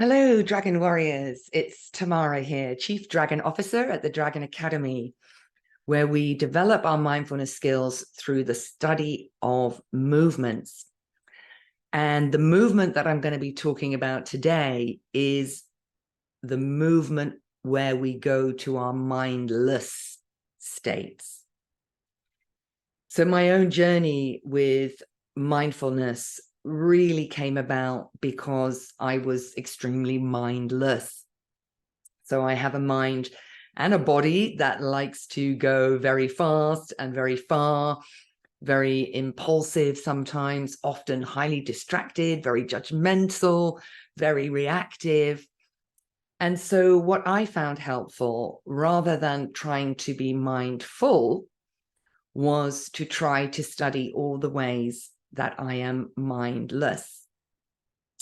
Hello, Dragon Warriors. It's Tamara here, Chief Dragon Officer at the Dragon Academy, where we develop our mindfulness skills through the study of movements. And the movement that I'm going to be talking about today is the movement where we go to our mindless states. So my own journey with mindfulness really came about because I was extremely mindless. So I have a mind and a body that likes to go very fast and very far, very impulsive sometimes, often highly distracted, very judgmental, very reactive. And so what I found helpful, rather than trying to be mindful, was to try to study all the ways that I am mindless.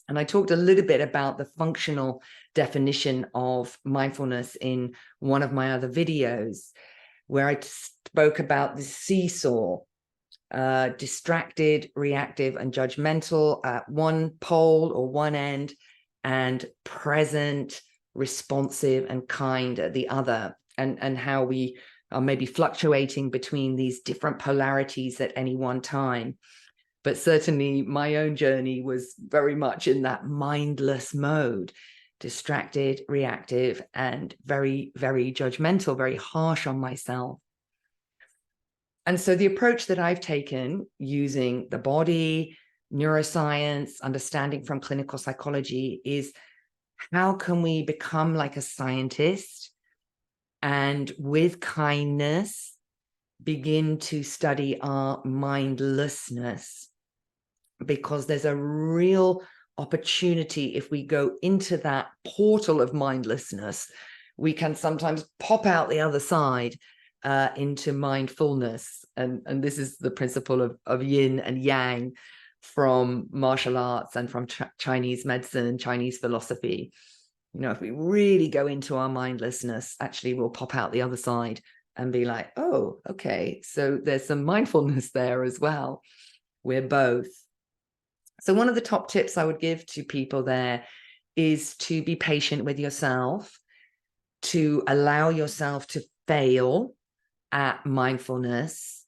And I talked a little bit about the functional definition of mindfulness in one of my other videos, where I spoke about the seesaw, distracted, reactive, and judgmental at one pole or one end, and present, responsive, and kind at the other, and how we are maybe fluctuating between these different polarities at any one time. But certainly my own journey was very much in that mindless mode, distracted, reactive, and very, very judgmental, very harsh on myself. And so the approach that I've taken using the body, neuroscience, understanding from clinical psychology is how can we become like a scientist and with kindness begin to study our mindlessness, because there's a real opportunity. If we go into that portal of mindlessness, we can sometimes pop out the other side into mindfulness. And this is the principle of yin and yang from martial arts and from Chinese medicine, Chinese philosophy. You know, if we really go into our mindlessness, actually we'll pop out the other side and be like, oh, okay, so there's some mindfulness there as well. We're both. So one of the top tips I would give to people there is to be patient with yourself, to allow yourself to fail at mindfulness,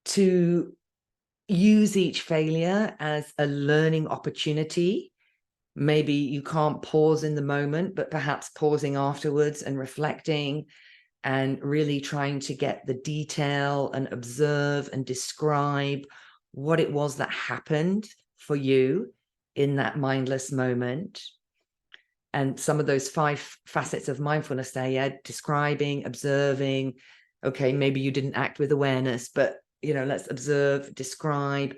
to use each failure as a learning opportunity. Maybe you can't pause in the moment, but perhaps pausing afterwards and reflecting and really trying to get the detail and observe and describe what it was that happened for you in that mindless moment. And some of those 5 facets of mindfulness there, yeah, describing, observing. Okay, maybe you didn't act with awareness, but let's observe, describe,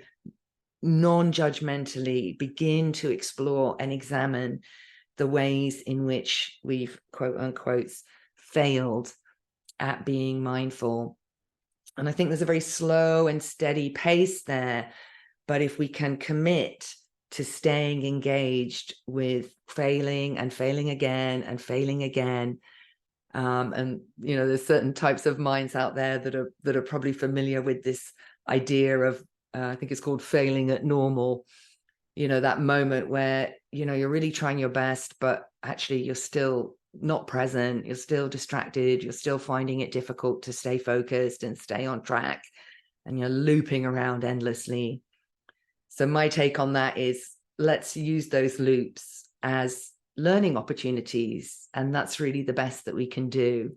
non-judgmentally begin to explore and examine the ways in which we've, quote unquote, failed at being mindful. And I think there's a very slow and steady pace there. But if we can commit to staying engaged with failing and failing again and failing again, and there's certain types of minds out there that are probably familiar with this idea of I think it's called failing at normal. That moment where you're really trying your best, but actually you're still not present, you're still distracted, you're still finding it difficult to stay focused and stay on track, and you're looping around endlessly. So my take on that is, let's use those loops as learning opportunities, and that's really the best that we can do.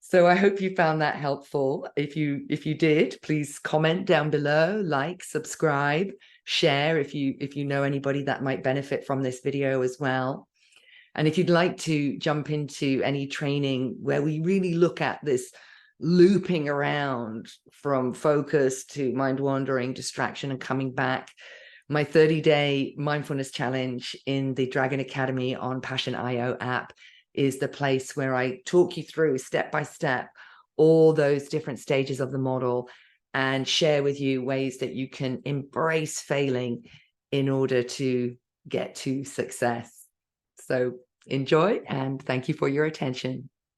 So I hope you found that helpful. If you did, please comment down below, like, subscribe, share if you know anybody that might benefit from this video as well. And if you'd like to jump into any training where we really look at this looping around from focus to mind wandering, distraction, and coming back, my 30-day mindfulness challenge in the Dragon Academy on Passion.io app is the place where I talk you through step by step all those different stages of the model and share with you ways that you can embrace failing in order to get to success. So enjoy, and thank you for your attention.